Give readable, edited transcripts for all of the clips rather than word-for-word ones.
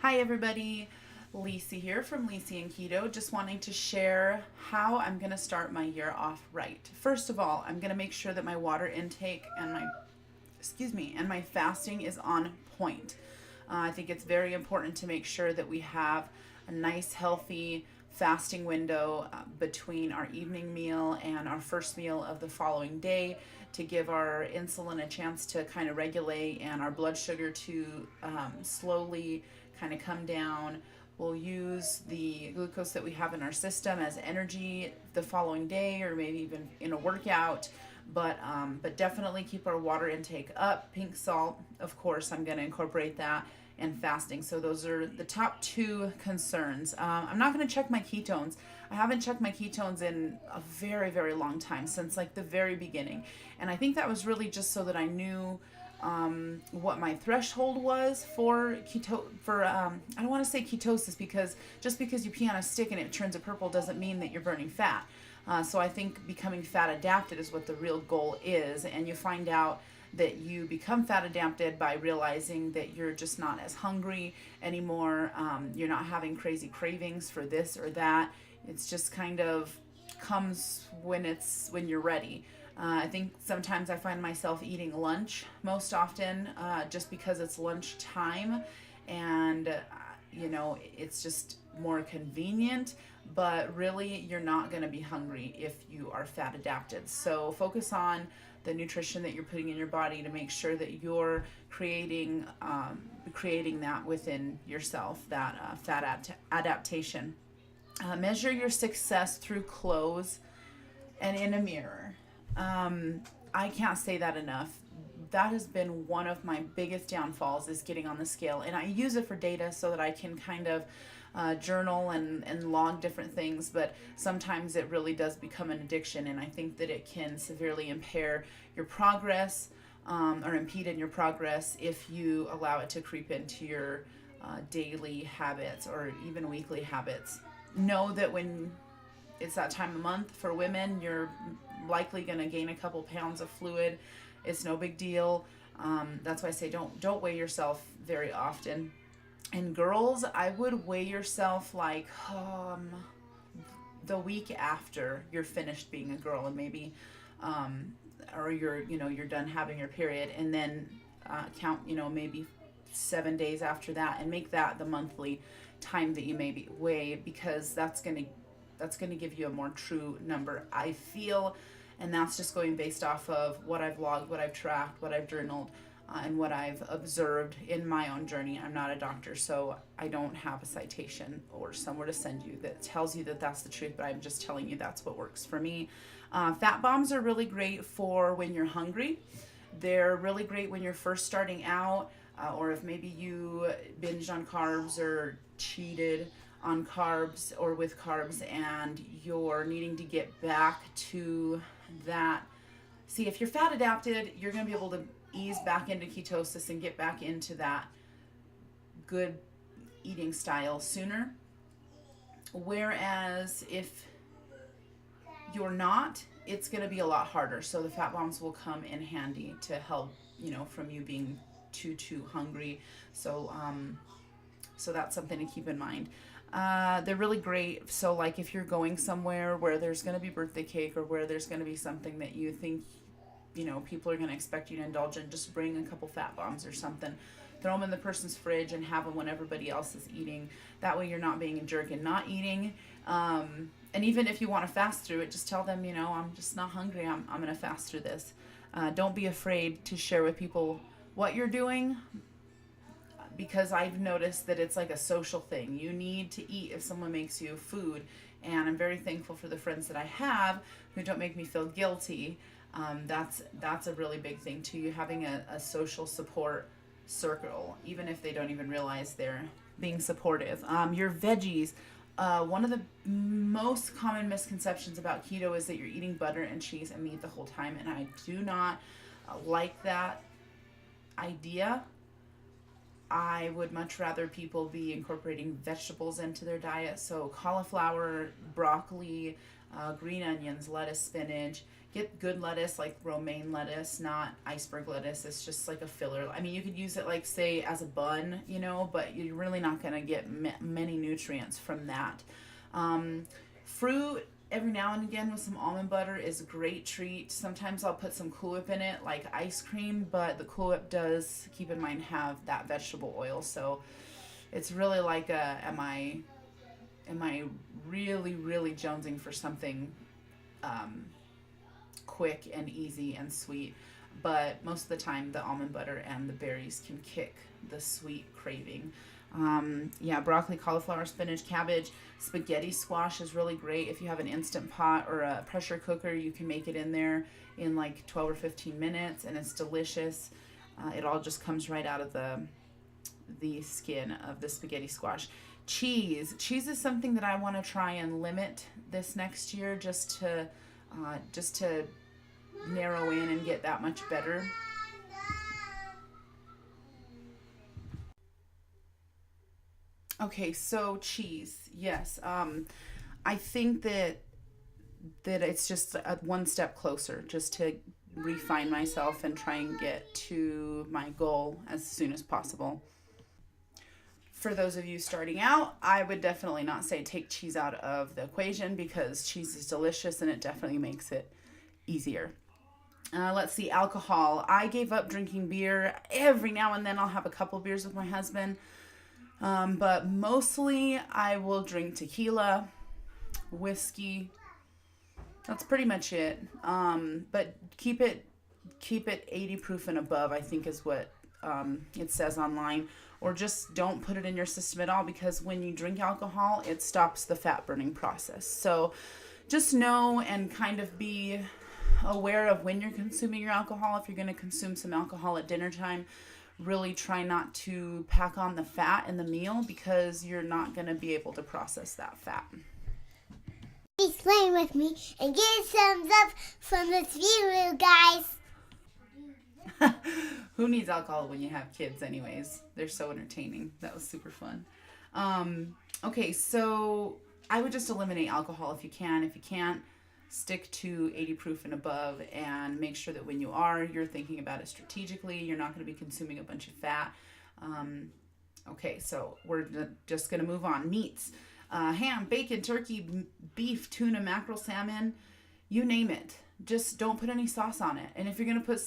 Hi everybody, Lisi here from Lisi and Keto. Just wanting to share how I'm going to start my year off right. First of all, I'm going to make sure that my water intake and my fasting is on point. I think it's very important to make sure that we have a nice healthy fasting window between our evening meal and our first meal of the following day to give our insulin a chance to kind of regulate and our blood sugar to slowly kind of come down. We'll use the glucose that we have in our system as energy the following day or maybe even in a workout. But definitely keep our water intake up. Pink salt, of course, I'm going to incorporate that, and fasting. So those are the top two concerns. I'm not going to check my ketones. I haven't checked my ketones in a very, very long time, since like the very beginning. And I think that was really just so that I knew what my threshold was for I don't want to say ketosis, because just because you pee on a stick and it turns it purple doesn't mean that you're burning fat. So I think becoming fat adapted is what the real goal is, and you find out that you become fat adapted by realizing that you're just not as hungry anymore. You're not having crazy cravings for this or that. It's just kind of comes when you're ready. I think sometimes I find myself eating lunch most often, just because it's lunch time, and it's just more convenient. But really, you're not going to be hungry if you are fat adapted. So focus on the nutrition that you're putting in your body to make sure that you're creating that within yourself, that adaptation. Measure your success through clothes and in a mirror. I can't say that enough. That has been one of my biggest downfalls, is getting on the scale. And I use it for data so that I can kind of journal and log different things, but sometimes it really does become an addiction, and I think that it can severely impair your progress, or impede in your progress if you allow it to creep into your daily habits or even weekly habits. Know that when it's that time of month for women, you're likely going to gain a couple pounds of fluid. It's no big deal. That's why I say don't weigh yourself very often. And girls, I would weigh yourself like the week after you're finished being a girl, and maybe or you're done having your period, and then count maybe 7 days after that, and make that the monthly time that you maybe weigh, because that's gonna give you a more true number, I feel. And that's just going based off of what I've logged, what I've tracked, what I've journaled, and what I've observed in my own journey. I'm not a doctor, so I don't have a citation or somewhere to send you that tells you that that's the truth, but I'm just telling you that's what works for me. Fat bombs are really great for when you're hungry. They're really great when you're first starting out, or if maybe you binged on carbs or cheated on carbs or with carbs, and you're needing to get back to that. See, if you're fat adapted, you're going to be able to ease back into ketosis and get back into that good eating style sooner. Whereas if you're not, it's going to be a lot harder. So the fat bombs will come in handy to help, from you being too hungry. So that's something to keep in mind. They're really great. So like if you're going somewhere where there's going to be birthday cake, or where there's going to be something that you think people are going to expect you to indulge in, just bring a couple fat bombs or something. Throw them in the person's fridge and have them when everybody else is eating. That way you're not being a jerk and not eating. And even if you want to fast through it, just tell them, I'm just not hungry. I'm going to fast through this. Don't be afraid to share with people what you're doing, because I've noticed that it's like a social thing. You need to eat if someone makes you food. And I'm very thankful for the friends that I have who don't make me feel guilty. That's a really big thing too. You having a social support circle, even if they don't even realize they're being supportive. Your veggies. One of the most common misconceptions about keto is that you're eating butter and cheese and meat the whole time, and I do not like that idea. I would much rather people be incorporating vegetables into their diet. So cauliflower, broccoli, green onions, lettuce, spinach, Get good lettuce like romaine lettuce, not iceberg lettuce. It's just like a filler. I mean, you could use it like say as a bun, you know, but you're really not going to get many nutrients from that. Fruit every now and again with some almond butter is a great treat. Sometimes I'll put some Cool Whip in it like ice cream, but the Cool Whip does, keep in mind, have that vegetable oil. So it's really like am I really jonesing for something um, quick and easy and sweet? But most of the time, the almond butter and the berries can kick the sweet craving. Yeah, broccoli, cauliflower, spinach, cabbage, spaghetti squash is really great. If you have an instant pot or a pressure cooker, you can make it in there in like 12 or 15 minutes, and it's delicious. It all just comes right out of the skin of the spaghetti squash. Cheese is something that I want to try and limit this next year, just to narrow in and get that much better. Okay, so cheese, yes. I think that it's just one step closer, just to refine myself and try and get to my goal as soon as possible. For those of you starting out, I would definitely not say take cheese out of the equation, because cheese is delicious and it definitely makes it easier. Let's see, alcohol. I gave up drinking beer. Every now and then I'll have a couple beers with my husband, but mostly I will drink tequila, whiskey. That's pretty much it. But keep it 80 proof and above, I think is what it says online. Or just don't put it in your system at all, because when you drink alcohol, it stops the fat burning process. So just know and kind of be aware of when you're consuming your alcohol. If you're going to consume some alcohol at dinner time, really try not to pack on the fat in the meal, because you're not going to be able to process that fat. Please play with me and give a thumbs up from this video, guys. Who needs alcohol when you have kids anyways? They're so entertaining. That was super fun. Okay, so I would just eliminate alcohol if you can. If you can't, stick to 80 proof and above, and make sure that when you are, you're thinking about it strategically. You're not going to be consuming a bunch of fat. Okay, so we're just going to move on. Meats. Ham, bacon, turkey, beef, tuna, mackerel, salmon, you name it. Just don't put any sauce on it. And if you're going to put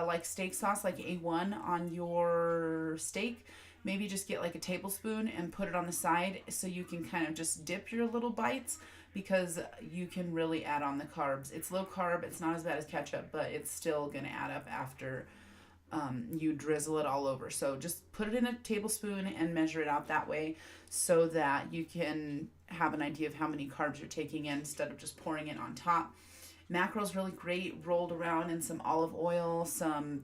like steak sauce, like A1 on your steak, maybe just get like a tablespoon and put it on the side so you can kind of just dip your little bites, because you can really add on the carbs. It's low carb. It's not as bad as ketchup, but it's still going to add up after you drizzle it all over. So just put it in a tablespoon and measure it out that way, so that you can have an idea of how many carbs you're taking in instead of just pouring it on top. Mackerel is really great, rolled around in some olive oil, some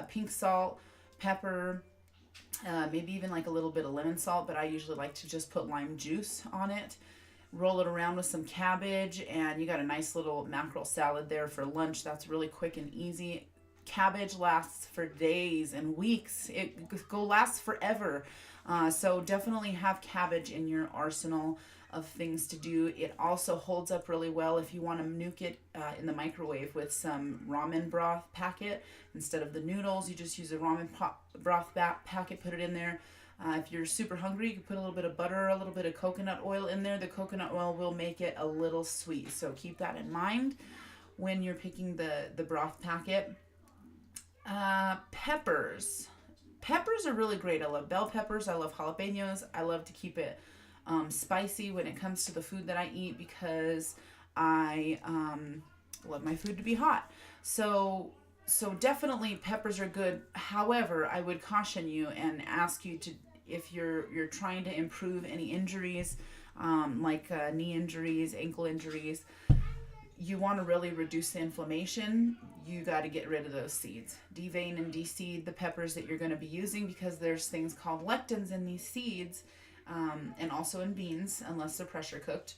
pink salt, pepper, maybe even like a little bit of lemon salt, but I usually like to just put lime juice on it. Roll it around with some cabbage, and you got a nice little mackerel salad there for lunch. That's really quick and easy. Cabbage lasts for days and weeks. It lasts forever. So definitely have cabbage in your arsenal of things to do. It also holds up really well if you want to nuke it in the microwave with some ramen broth packet. Instead of the noodles, you just use a ramen broth packet, put it in there. If you're super hungry, you can put a little bit of butter, a little bit of coconut oil in there. The coconut oil will make it a little sweet, so keep that in mind when you're picking the broth packet. Peppers. Peppers are really great. I love bell peppers. I love jalapenos. I love to keep it spicy when it comes to the food that I eat, because I love my food to be hot. So definitely peppers are good. However, I would caution you and ask you to, if you're trying to improve any injuries, like knee injuries, ankle injuries, you want to really reduce the inflammation, you got to get rid of those seeds. Devein and de-seed the peppers that you're going to be using, because there's things called lectins in these seeds, and also in beans, unless they're pressure cooked,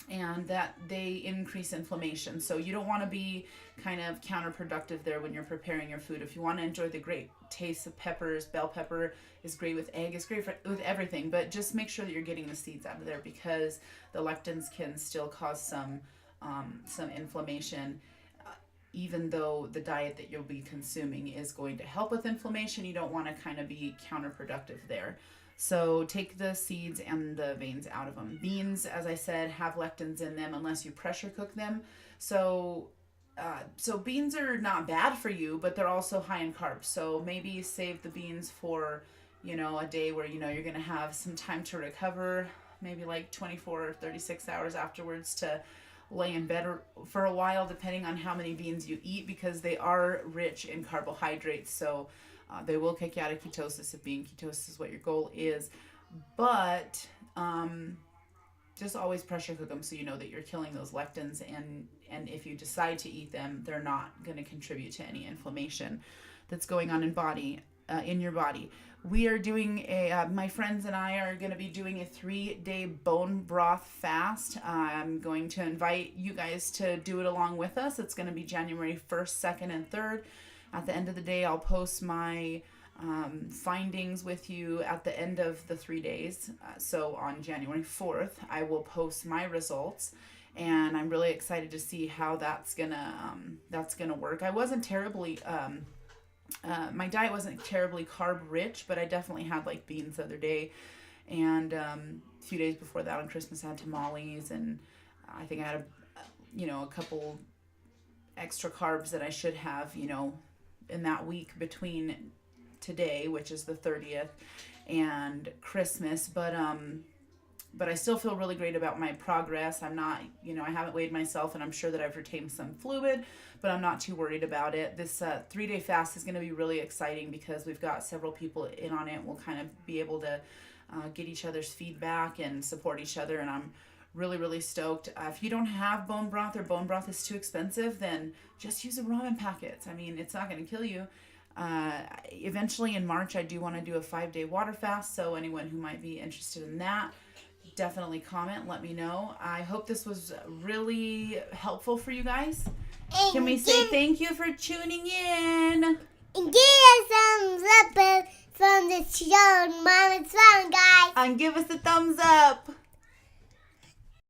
and that they increase inflammation. So you don't want to be kind of counterproductive there when you're preparing your food. If you want to enjoy the great taste of peppers, bell pepper is great with egg, it's great with everything, but just make sure that you're getting the seeds out of there, because the lectins can still cause some inflammation. even though the diet that you'll be consuming is going to help with inflammation, you don't want to kind of be counterproductive there. So take the seeds and the veins out of them. Beans, as I said, have lectins in them unless you pressure cook them. So beans are not bad for you, but they're also high in carbs. So maybe save the beans for, a day where, you're going to have some time to recover, maybe like 24 or 36 hours afterwards to lay in bed for a while, depending on how many beans you eat, because they are rich in carbohydrates. So they will kick you out of ketosis if being ketosis is what your goal is. But just always pressure cook them so you know that you're killing those lectins, and if you decide to eat them, they're not going to contribute to any inflammation that's going on in your body. We are doing my friends and I are going to be doing a 3-day bone broth fast. I'm going to invite you guys to do it along with us. It's going to be January 1st, 2nd, and 3rd. At the end of the day, I'll post my findings with you at the end of the 3 days. So on January 4th, I will post my results, and I'm really excited to see how that's gonna work. I wasn't terribly my diet wasn't terribly carb rich, but I definitely had like beans the other day, and a few days before that on Christmas I had tamales, and I think I had a couple extra carbs that I should have in that week between today, which is the 30th, and Christmas. But I still feel really great about my progress. I'm not, I haven't weighed myself, and I'm sure that I've retained some fluid, but I'm not too worried about it. This 3-day fast is going to be really exciting because we've got several people in on it. We'll kind of be able to get each other's feedback and support each other, and I'm really, really stoked. If you don't have bone broth, or bone broth is too expensive, then just use the ramen packets. I mean, it's not going to kill you. Eventually in March, I do want to do a 5-day water fast, so anyone who might be interested in that, definitely comment, let me know. I hope this was really helpful for you guys. And Can we say thank you for tuning in? And give us some thumbs up from the show, Mama's Fun, guys. And give us a thumbs up.